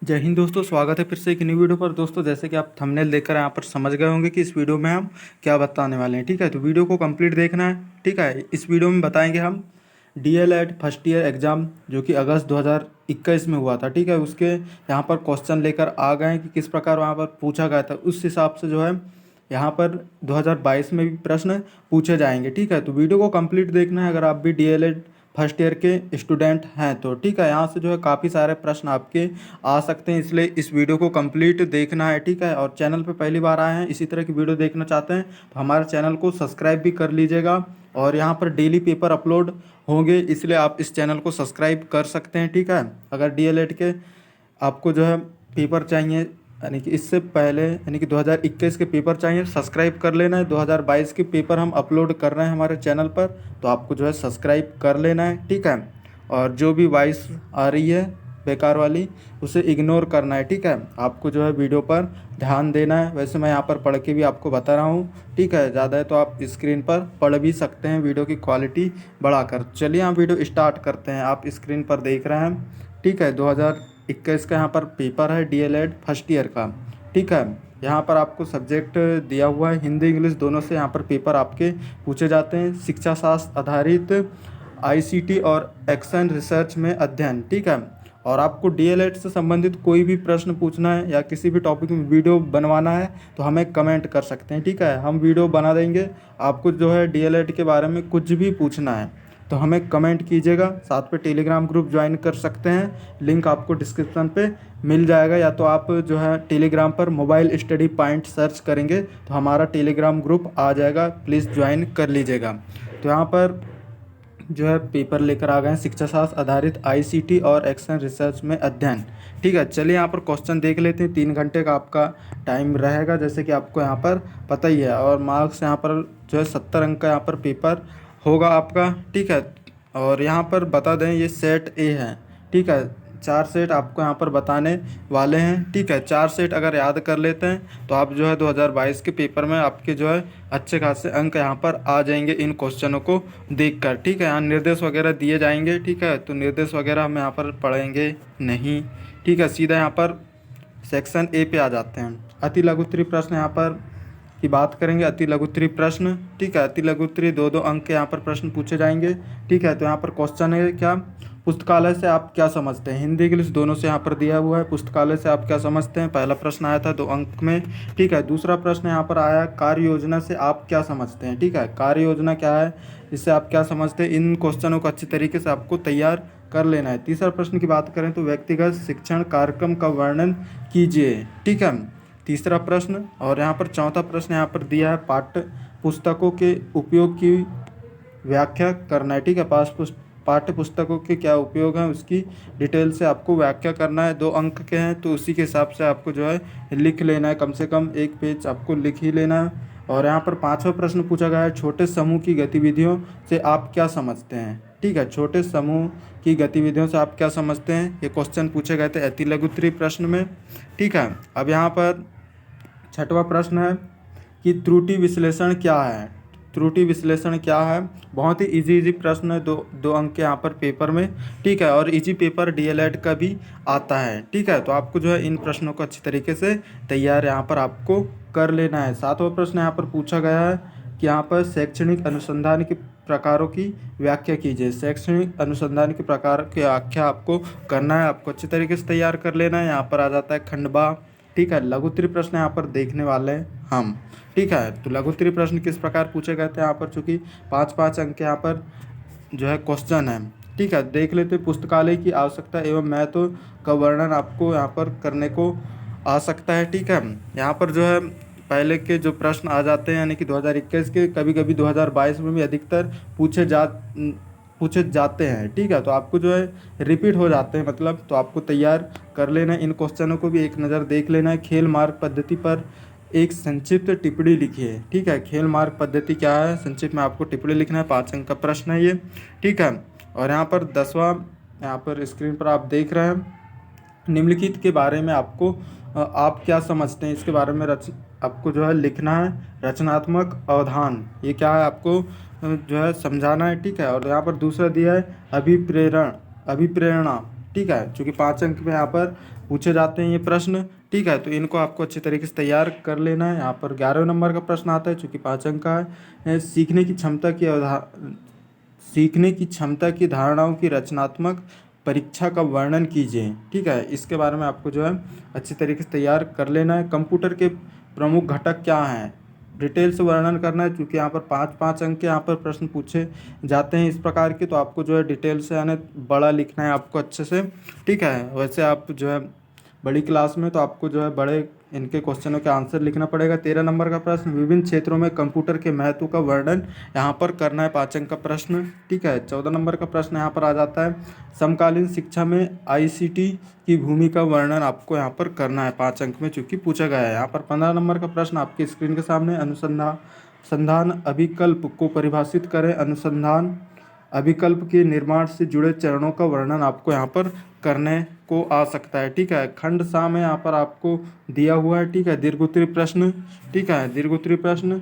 जय हिंद दोस्तों, स्वागत है फिर से एक न्यू वीडियो पर। दोस्तों, जैसे कि आप थंबनेल देखकर यहाँ पर समझ गए होंगे कि इस वीडियो में हम क्या बताने वाले हैं। ठीक है, तो वीडियो को कंप्लीट देखना है। ठीक है, इस वीडियो में बताएंगे हम डीएलएड फर्स्ट ईयर एग्ज़ाम जो कि अगस्त 2021 में हुआ था। ठीक है, उसके यहाँ पर क्वेश्चन लेकर आ गए हैं कि किस प्रकार वहाँ पर पूछा गया था। उस हिसाब से जो है यहाँ पर 2022 में भी प्रश्न पूछे जाएंगे। ठीक है, तो वीडियो को कंप्लीट देखना है अगर आप भी डीएलएड फर्स्ट ईयर के स्टूडेंट हैं तो। ठीक है, यहाँ से जो है काफ़ी सारे प्रश्न आपके आ सकते हैं, इसलिए इस वीडियो को कंप्लीट देखना है। ठीक है, और चैनल पे पहली बार आए हैं, इसी तरह की वीडियो देखना चाहते हैं तो हमारे चैनल को सब्सक्राइब भी कर लीजिएगा। और यहाँ पर डेली पेपर अपलोड होंगे, इसलिए आप इस चैनल को सब्सक्राइब कर सकते हैं। ठीक है, अगर डीएलएड के आपको जो है पेपर चाहिए, यानी कि इससे पहले यानी कि 2021 के पेपर चाहिए, सब्सक्राइब कर लेना है। 2022 के पेपर हम अपलोड कर रहे हैं हमारे चैनल पर, तो आपको जो है सब्सक्राइब कर लेना है। ठीक है, और जो भी वॉइस आ रही है बेकार वाली उसे इग्नोर करना है। ठीक है, आपको जो है वीडियो पर ध्यान देना है। वैसे मैं यहाँ पर पढ़ के भी आपको बता रहा हूँ। ठीक है, ज़्यादा है तो आप स्क्रीन पर पढ़ भी सकते हैं वीडियो की क्वालिटी बढ़ाकर। चलिए यहाँ वीडियो स्टार्ट करते हैं। आप स्क्रीन पर देख रहे हैं। ठीक है, 2021 का यहाँ पर पेपर है डीएलएड फर्स्ट ईयर का। ठीक है, यहाँ पर आपको सब्जेक्ट दिया हुआ है, हिंदी इंग्लिश दोनों से यहाँ पर पेपर आपके पूछे जाते हैं। शिक्षा शास्त्र आधारित आईसीटी और एक्शन रिसर्च में अध्ययन। ठीक है, और आपको डीएलएड से संबंधित कोई भी प्रश्न पूछना है या किसी भी टॉपिक में वीडियो बनवाना है तो हमें कमेंट कर सकते हैं। ठीक है, हम वीडियो बना देंगे। आपको जो है डीएलएड के बारे में कुछ भी पूछना है तो हमें कमेंट कीजिएगा। साथ पे टेलीग्राम ग्रुप ज्वाइन कर सकते हैं, लिंक आपको डिस्क्रिप्शन पे मिल जाएगा। या तो आप जो है टेलीग्राम पर मोबाइल स्टडी पॉइंट सर्च करेंगे तो हमारा टेलीग्राम ग्रुप आ जाएगा, प्लीज़ ज्वाइन कर लीजिएगा। तो यहाँ पर जो है पेपर लेकर आ गए हैं, शिक्षा शास्त्र आधारित आईसीटी और एक्शन रिसर्च में अध्ययन। ठीक है, चलिए यहाँ पर क्वेश्चन देख लेते हैं। 3 घंटे का आपका टाइम रहेगा, जैसे कि आपको यहाँ पर पता ही है। और मार्क्स यहाँ पर जो है 70 अंक का यहाँ पर पेपर होगा आपका। ठीक है, और यहाँ पर बता दें ये सेट ए है। ठीक है, 4 सेट आपको यहाँ पर बताने वाले हैं। ठीक है, 4 सेट अगर याद कर लेते हैं तो आप जो है 2022 के पेपर में आपके जो है अच्छे खासे अंक यहाँ पर आ जाएंगे इन क्वेश्चनों को देखकर। ठीक है, यहाँ निर्देश वगैरह दिए जाएंगे। ठीक है, तो निर्देश वगैरह हम यहाँ पर पढ़ेंगे नहीं। ठीक है, सीधा यहाँ पर सेक्शन ए पे आ जाते हैं। अति लघुत्तरीय प्रश्न यहाँ पर की बात करेंगे। अति लघुत्तरीय प्रश्न। ठीक है, अति लघुत्तरीय 2-2 अंक के यहाँ पर प्रश्न पूछे जाएंगे। ठीक है, तो यहाँ पर क्वेश्चन है क्या, पुस्तकालय से आप क्या समझते हैं। हिंदी इंग्लिश दोनों से यहाँ पर दिया हुआ है। पुस्तकालय से आप क्या समझते हैं, पहला प्रश्न आया था 2 अंक में। ठीक है, दूसरा प्रश्न यहाँ पर आया, कार्य योजना से आप क्या समझते हैं। ठीक है, कार्य योजना क्या है, इससे आप क्या समझते हैं। इन क्वेश्चनों को अच्छी तरीके से आपको तैयार कर लेना है। तीसरा प्रश्न की बात करें तो व्यक्तिगत शिक्षण कार्यक्रम का वर्णन कीजिए। ठीक है, तीसरा प्रश्न। और यहाँ पर चौथा प्रश्न यहाँ पर दिया है, पाठ्य पुस्तकों के उपयोग की व्याख्या करना है। ठीक है, पाठ्य पुस्तकों के क्या उपयोग हैं उसकी डिटेल से आपको व्याख्या करना है। 2 अंक के हैं तो उसी के हिसाब से आपको जो है लिख लेना है, कम से कम 1 पेज आपको लिख ही लेना है। और यहाँ पर 5वां प्रश्न पूछा गया है, छोटे समूह की गतिविधियों से आप क्या समझते हैं। ठीक है, छोटे समूह की गतिविधियों से आप क्या समझते हैं, ये क्वेश्चन पूछे गए थे अति लघुत्तरीय प्रश्न में। ठीक है, अब यहाँ पर 6वां प्रश्न है कि त्रुटि विश्लेषण क्या है। त्रुटि विश्लेषण क्या है, बहुत ही इजी प्रश्न है, 2 अंक के यहाँ पर पेपर में। ठीक है, और इजी पेपर डीएलएड का भी आता है। ठीक है, तो आपको जो है इन प्रश्नों को अच्छी तरीके से तैयार यहाँ पर आपको कर लेना है। 7वां प्रश्न यहाँ पर पूछा गया है कि यहाँ पर शैक्षणिक अनुसंधान के प्रकारों की व्याख्या कीजिए। शैक्षणिक अनुसंधान के प्रकार की व्याख्या आपको करना है, आपको अच्छी तरीके से तैयार कर लेना है। यहाँ पर आ जाता है खंडवा। ठीक है, लघुत्तरीय प्रश्न यहाँ पर देखने वाले हैं हम। ठीक है, तो लघुत्तरीय प्रश्न किस प्रकार पूछे गए थे यहाँ पर, चूँकि 5-5 अंक यहाँ पर जो है क्वेश्चन है। ठीक है, देख लेते पुस्तकालय की आवश्यकता एवं महत्व का वर्णन आपको यहाँ पर करने को आ सकता है। ठीक है, यहाँ पर जो है पहले के जो प्रश्न आ जाते हैं, यानी कि 2021 के, कभी कभी 2022 में भी अधिकतर पूछे जाते हैं। ठीक है, तो आपको जो है रिपीट हो जाते हैं मतलब, तो आपको तैयार कर लेना है। इन क्वेश्चनों को भी एक नज़र देख लेना है। खेल मार्ग पद्धति पर एक संक्षिप्त टिप्पणी लिखिए। ठीक है, खेल मार्ग पद्धति क्या है, संक्षिप्त में आपको टिप्पणी लिखना है। 5 अंक का प्रश्न है ये। ठीक है, और यहाँ पर 10वां यहाँ पर स्क्रीन पर आप देख रहे हैं, निम्नलिखित के बारे में आपको आप क्या समझते हैं, इसके बारे में आपको जो है लिखना है। रचनात्मक अवधान, ये क्या है आपको जो है समझाना है। ठीक है, और यहाँ पर दूसरा दिया है अभिप्रेरणा। ठीक है, चूँकि 5 अंक में यहाँ पर पूछे जाते हैं ये प्रश्न, ठीक है। तो इनको आपको अच्छे तरीके से तैयार कर लेना है। यहाँ पर 11वें नंबर का प्रश्न आता है, चूँकि 5 अंक का है। सीखने की क्षमता की धारणाओं की रचनात्मक परीक्षा का वर्णन कीजिए, ठीक है। इसके बारे में आपको जो है अच्छी तरीके से तैयार कर लेना है। कंप्यूटर के प्रमुख घटक क्या हैं, डिटेल से वर्णन करना है, क्योंकि यहाँ पर 5-5 अंक के यहाँ पर प्रश्न पूछे जाते हैं इस प्रकार के। तो आपको जो है डिटेल से यानी बड़ा लिखना है आपको अच्छे से, ठीक है। वैसे आप जो है बड़ी क्लास में तो आपको जो है बड़े इनके क्वेश्चनों के आंसर लिखना पड़ेगा। 13 नंबर का प्रश्न, विभिन्न क्षेत्रों में कंप्यूटर के महत्व का वर्णन यहाँ पर करना है, 5 अंक का प्रश्न, ठीक है। 14 नंबर का प्रश्न यहाँ पर आ जाता है, समकालीन शिक्षा में ICT की भूमिका वर्णन आपको यहाँ पर करना है 5 अंक में, चूँकि पूछा गया है। यहाँ पर 15 नंबर का प्रश्न आपकी स्क्रीन के सामने, अनुसंधान अभिकल्प को परिभाषित करें। अनुसंधान अभिकल्प के निर्माण से जुड़े चरणों का वर्णन आपको यहाँ पर करने को आ सकता है, ठीक है। खंड सा में यहाँ पर आपको दिया हुआ है, ठीक है। दीर्घोत्तरीय प्रश्न, ठीक है। दीर्घोत्तरीय प्रश्न,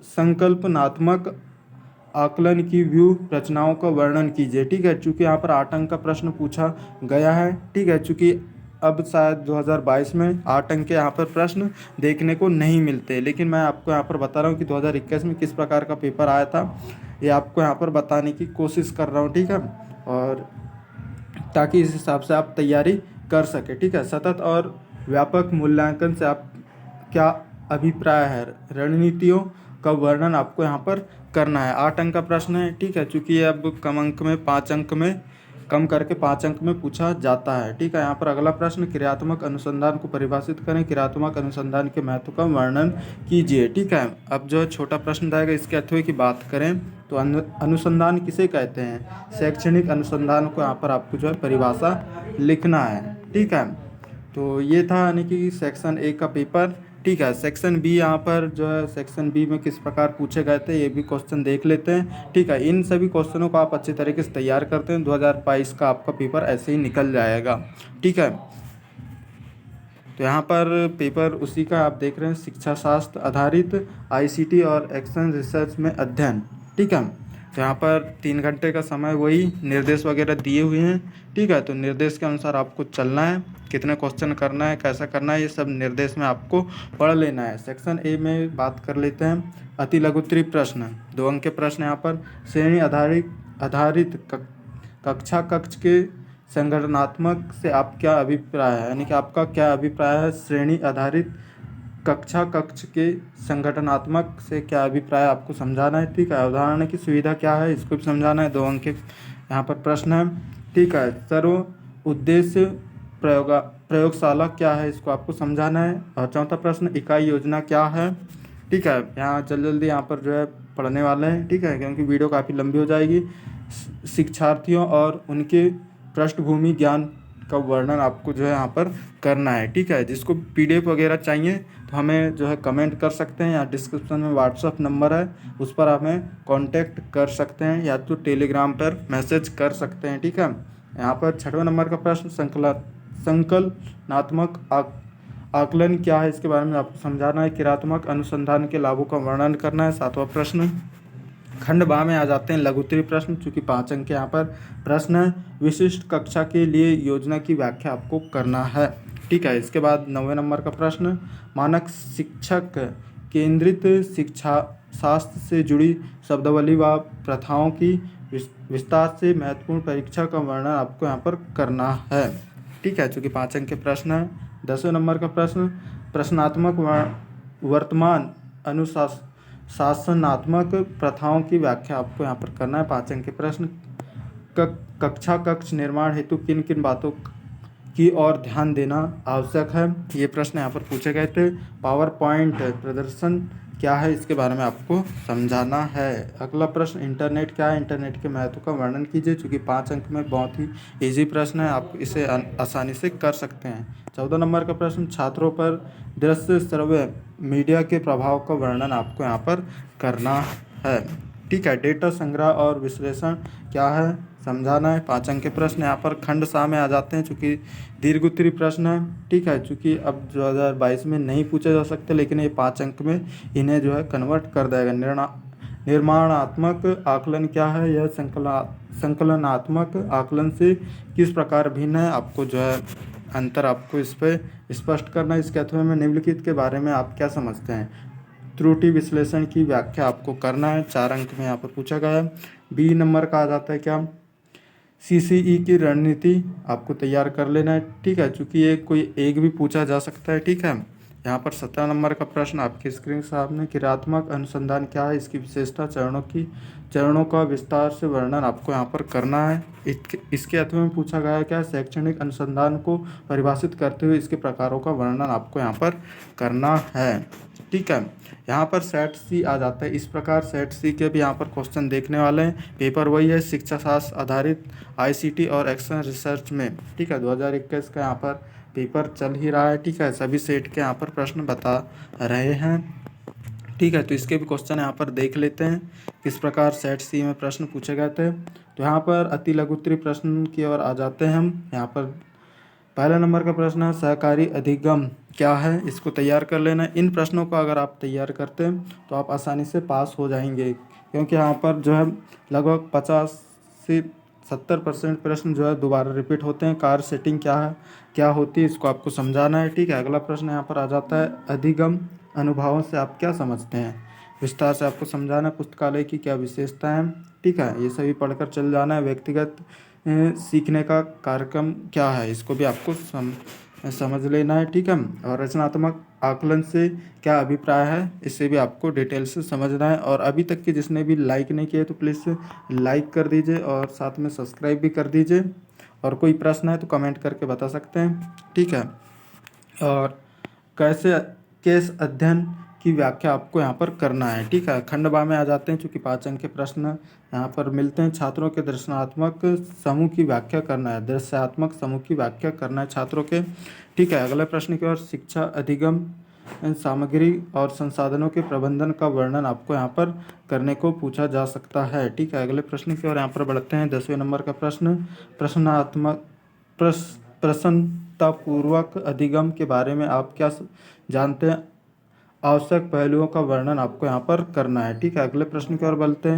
संकल्पनात्मक आकलन की व्यूह रचनाओं का वर्णन कीजिए, ठीक है। चूँकि यहाँ पर 8 अंक का प्रश्न पूछा गया है, ठीक है। चूँकि अब शायद 2022 में 8 अंक के यहाँ पर प्रश्न देखने को नहीं मिलते, लेकिन मैं आपको यहाँ पर बता रहा हूँ कि 2021 में किस प्रकार का पेपर आया था, ये आपको यहाँ पर बताने की कोशिश कर रहा हूँ, ठीक है। और ताकि इस हिसाब से आप तैयारी कर सकें, ठीक है। सतत और व्यापक मूल्यांकन से आप क्या अभिप्राय है, रणनीतियों का वर्णन आपको यहाँ पर करना है। 8 अंक का प्रश्न है, ठीक है। चूँकि ये अब कम अंक में 5 अंक में कम करके 5 अंक में पूछा जाता है, ठीक है। यहाँ पर अगला प्रश्न, क्रियात्मक अनुसंधान को परिभाषित करें। क्रियात्मक अनुसंधान के महत्व का वर्णन कीजिए, ठीक है। अब जो छोटा प्रश्न रहेगा इसके अर्थों की बात करें तो अनुसंधान किसे कहते हैं, शैक्षणिक अनुसंधान को यहाँ पर आपको जो है परिभाषा लिखना है, ठीक है। तो ये था यानी कि सेक्शन A का पेपर, ठीक है। सेक्शन B यहाँ पर जो है सेक्शन B में किस प्रकार पूछे गए थे ये भी क्वेश्चन देख लेते हैं, ठीक है। इन सभी क्वेश्चनों को आप अच्छे तरीके से तैयार करते हैं, 2022 का आपका पेपर ऐसे ही निकल जाएगा, ठीक है। तो यहाँ पर पेपर उसी का आप देख रहे हैं, शिक्षा शास्त्र आधारित ICT और एक्शन रिसर्च में अध्ययन, ठीक है। तो यहाँ पर 3 घंटे का समय, वही निर्देश वगैरह दिए हुए हैं, ठीक है। तो निर्देश के अनुसार आपको चलना है, कितने क्वेश्चन करना है, कैसा करना है, ये सब निर्देश में आपको पढ़ लेना है। सेक्शन A में बात कर लेते हैं, अति लघुत्तरीय प्रश्न, 2 अंक के प्रश्न यहाँ पर। श्रेणी आधारित कक्षा कक्ष के संगठनात्मक से आप क्या अभिप्राय है, यानी कि आपका क्या अभिप्राय है, श्रेणी आधारित कक्षा कक्ष के संगठनात्मक से क्या अभिप्राय आपको समझाना है, ठीक है। अवधारणा की सुविधा क्या है, इसको भी समझाना है, 2 अंक के यहाँ पर प्रश्न है, ठीक है। सर्व उद्देश्य प्रयोगशाला क्या है, इसको आपको समझाना है। और चौथा प्रश्न, इकाई योजना क्या है, ठीक है। यहाँ जल्दी यहाँ पर जो है पढ़ने वाले हैं, ठीक है, क्योंकि वीडियो काफ़ी लंबी हो जाएगी। शिक्षार्थियों और उनके पृष्ठभूमि ज्ञान का वर्णन आपको जो है यहाँ पर करना है, ठीक है। जिसको PDF वगैरह चाहिए तो हमें जो है कमेंट कर सकते हैं, या डिस्क्रिप्शन में व्हाट्सअप नंबर है उस पर हमें कांटेक्ट कर सकते हैं, या तो टेलीग्राम पर मैसेज कर सकते हैं, ठीक है। यहाँ पर 6वें नंबर का प्रश्न, संकलनात्मक आकलन क्या है, इसके बारे में आपको समझाना है। क्रियात्मक अनुसंधान के लाभों का वर्णन करना है। 7वां प्रश्न, खंड बा में आ जाते हैं लघुत्तरीय प्रश्न, चूँकि 5 अंक के यहाँ पर प्रश्न है। विशिष्ट कक्षा के लिए योजना की व्याख्या आपको करना है, ठीक है। इसके बाद 9वें नंबर का प्रश्न, मानक शिक्षक केंद्रित शिक्षा शास्त्र से जुड़ी शब्दावली व प्रथाओं की विस्तार से महत्वपूर्ण परीक्षा का वर्णन आपको यहाँ पर करना है, ठीक है। चूँकि 5 अंक के प्रश्न है। 10वें नंबर का प्रश्न, प्रश्नात्मक वर्तमान शासनात्मक प्रथाओं की व्याख्या आपको यहाँ पर करना है, 5 अंक के प्रश्न। कक्षा कक्ष निर्माण हेतु किन किन बातों की ओर ध्यान देना आवश्यक है, ये प्रश्न यहाँ पर पूछे गए थे। पावर पॉइंट प्रदर्शन क्या है, इसके बारे में आपको समझाना है। अगला प्रश्न, इंटरनेट क्या है, इंटरनेट के महत्व का वर्णन कीजिए, चूँकि 5 अंक में बहुत ही इजी प्रश्न है, आप इसे आसानी से कर सकते हैं। 14 नंबर का प्रश्न, छात्रों पर दृश्य श्रव्य मीडिया के प्रभाव का वर्णन आपको यहाँ पर करना है, ठीक है। डेटा संग्रह और विश्लेषण क्या है, समझाना है, 5 अंक के प्रश्न यहाँ पर खंड सा में आ जाते हैं, चूँकि दीर्घोत्तरीय प्रश्न है, ठीक है। चूँकि अब 2022 में नहीं पूछे जा सकते, लेकिन ये 5 अंक में इन्हें जो है कन्वर्ट कर देगा। निर्माणात्मक आकलन क्या है, यह संकलनात्मक आकलन से किस प्रकार भिन्न है, आपको जो है अंतर आपको इस पे स्पष्ट करना है। इसके अथवा में निम्नलिखित के बारे में आप क्या समझते हैं, त्रुटि विश्लेषण की व्याख्या आपको करना है। 4 अंक में यहाँ पर पूछा गया है। बी नंबर का आ जाता है क्या, सीसीई की रणनीति आपको तैयार कर लेना है, ठीक है, चूँकि ये कोई एक भी पूछा जा सकता है, ठीक है। यहाँ पर 17 नंबर का प्रश्न आपके स्क्रीन के सामने, क्रियात्मक अनुसंधान क्या है, इसकी विशेषता, चरणों का विस्तार से वर्णन आपको यहाँ पर करना है। इसके अथवा में पूछा गया है क्या, शैक्षणिक अनुसंधान को परिभाषित करते हुए इसके प्रकारों का वर्णन आपको यहाँ पर करना है, ठीक है। यहाँ पर सेट सी आ जाता है। इस प्रकार सेट सी के भी यहाँ पर क्वेश्चन देखने वाले हैं। पेपर वही है, शिक्षा शास्त्र आधारित आईसीटी और एक्शन रिसर्च में, ठीक है, 2021 का यहाँ पर पेपर चल ही रहा है, ठीक है। सभी सेट के यहाँ पर प्रश्न बता रहे हैं, ठीक है। तो इसके भी क्वेश्चन यहाँ पर देख लेते हैं किस प्रकार सेट सी में प्रश्न पूछे गए थे। तो यहाँ पर अति लघुत्तरीय प्रश्न की ओर आ जाते हैं हम। यहाँ पर पहला नंबर का प्रश्न है, सहकारी अधिगम क्या है, इसको तैयार कर लेना है। इन प्रश्नों को अगर आप तैयार करते हैं तो आप आसानी से पास हो जाएंगे, क्योंकि यहाँ पर जो है लगभग 50 से 70% प्रश्न जो है दोबारा रिपीट होते हैं। कार्य सेटिंग क्या होती है, इसको आपको समझाना है, ठीक है। अगला प्रश्न यहाँ पर आ जाता है, अधिगम अनुभवों से आप क्या समझते हैं, विस्तार से आपको समझाना है। पुस्तकालय की क्या विशेषता है, ठीक है, ये सभी पढ़कर चल जाना है। व्यक्तिगत सीखने का कार्यक्रम क्या है, इसको भी आपको समझ लेना है, ठीक है। और रचनात्मक आकलन से क्या अभिप्राय है, इससे भी आपको डिटेल से समझना है। और अभी तक के जिसने भी लाइक नहीं किए तो प्लीज़ लाइक कर दीजिए और साथ में सब्सक्राइब भी कर दीजिए। और कोई प्रश्न है तो कमेंट करके बता सकते हैं, ठीक है। और केस अध्ययन की व्याख्या आपको यहाँ पर करना है, ठीक है। खंड बा में आ जाते हैं, चूँकि 5 अंक के प्रश्न यहाँ पर मिलते हैं। छात्रों के दर्शनात्मक समूह की व्याख्या करना है, दृश्यात्मक समूह की व्याख्या करना है छात्रों के, ठीक है। अगले प्रश्न की ओर, शिक्षा अधिगम सामग्री और संसाधनों के प्रबंधन का वर्णन आपको यहाँ पर करने को पूछा जा सकता है, ठीक है। अगले प्रश्न की ओर यहाँ पर बढ़ते हैं। 10वें नंबर का प्रश्न, प्रसन्नतापूर्वक अधिगम के बारे में आप क्या जानते हैं, आवश्यक पहलुओं का वर्णन आपको यहाँ पर करना है, ठीक है। अगले प्रश्न की ओर बढ़ते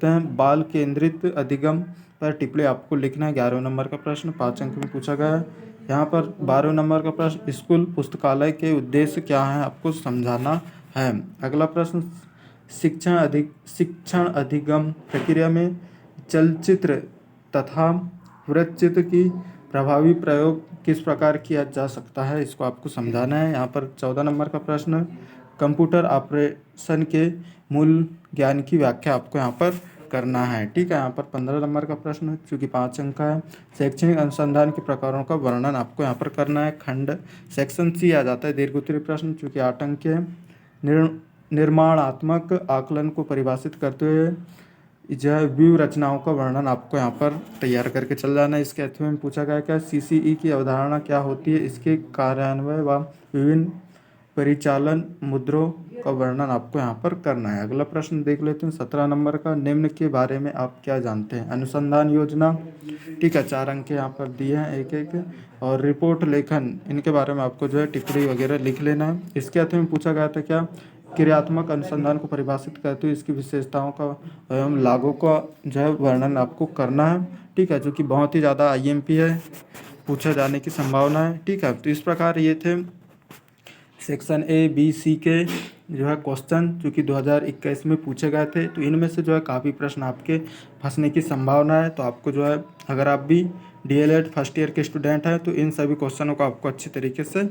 हैं। बाल केंद्रित अधिगम पर टिप्पणी आपको लिखना है। 11वें नंबर का प्रश्न 5 अंक में पूछा गया है। यहाँ पर 12वें नंबर का प्रश्न, स्कूल पुस्तकालय के उद्देश्य क्या है, आपको समझाना है। अगला प्रश्न, शिक्षण अधिगम प्रक्रिया में चलचित्र तथा वृत्तचित्र की प्रभावी प्रयोग किस प्रकार किया जा सकता है, इसको आपको समझाना है। यहाँ पर 14 नंबर का प्रश्न, कंप्यूटर ऑपरेशन के मूल ज्ञान की व्याख्या आपको यहाँ पर करना है, ठीक है। यहाँ पर 15 नंबर का प्रश्न, चूँकि 5 अंक का है, शैक्षणिक अनुसंधान के प्रकारों का वर्णन आपको यहाँ पर करना है। खंड सेक्शन सी आ जाता है, दीर्घोत्तरीय प्रश्न, चूँकि 8 अंक के हैं। निर्माणात्मक आकलन को परिभाषित करते हुए जो है व्यू रचनाओं का वर्णन आपको यहाँ पर तैयार करके चल जाना है। इसके अथवा में पूछा गया क्या, सीसीई की अवधारणा क्या होती है, इसके कार्यान्वयन व विभिन्न परिचालन मुद्रों का वर्णन आपको यहाँ पर करना है। अगला प्रश्न देख लेते हैं 17 नंबर का, निम्न के बारे में आप क्या जानते हैं, अनुसंधान योजना, ठीक है, 4 अंक यहाँ पर दिए हैं एक एक। और रिपोर्ट लेखन, इनके बारे में आपको जो है टिप्पणी वगैरह लिख लेना है। इसके अथवा में पूछा गया था क्या, क्रियात्मक अनुसंधान को परिभाषित करते हुए इसकी विशेषताओं का एवं लागू का जो है वर्णन आपको करना है, ठीक है, जो कि बहुत ही ज़्यादा आईएमपी है, पूछा जाने की संभावना है, ठीक है। तो इस प्रकार ये थे सेक्शन ए बी सी के जो है क्वेश्चन, जो कि 2021 में पूछे गए थे। तो इनमें से जो है काफ़ी प्रश्न आपके फंसने की संभावना है। तो आपको जो है, अगर आप भी डीएलएड फर्स्ट ईयर के स्टूडेंट हैं तो इन सभी क्वेश्चनों को आपको अच्छी तरीके से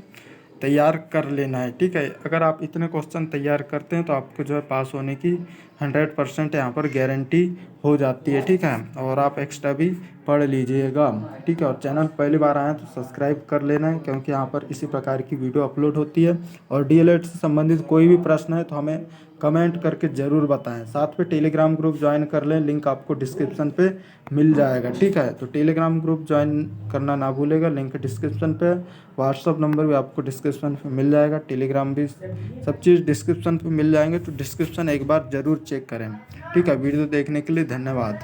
तैयार कर लेना है, ठीक है। अगर आप इतने क्वेश्चन तैयार करते हैं तो आपको जो है पास होने की 100% यहाँ पर गारंटी हो जाती है, ठीक है। और आप एक्स्ट्रा भी पढ़ लीजिएगा, ठीक है। और चैनल पहली बार आए तो सब्सक्राइब कर लेना है, क्योंकि यहाँ पर इसी प्रकार की वीडियो अपलोड होती है। और डीएलएड से संबंधित कोई भी प्रश्न है तो हमें कमेंट करके ज़रूर बताएं। साथ में टेलीग्राम ग्रुप ज्वाइन कर लें, लिंक आपको डिस्क्रिप्शन पे मिल जाएगा, ठीक है। तो टेलीग्राम ग्रुप ज्वाइन करना ना भूलेगा, लिंक डिस्क्रिप्शन पे। व्हाट्सअप नंबर भी आपको डिस्क्रिप्शन पे मिल जाएगा, टेलीग्राम भी, सब चीज़ डिस्क्रिप्शन पे मिल जाएंगे। तो डिस्क्रिप्शन एक बार ज़रूर चेक करें, ठीक है। वीडियो देखने के लिए धन्यवाद।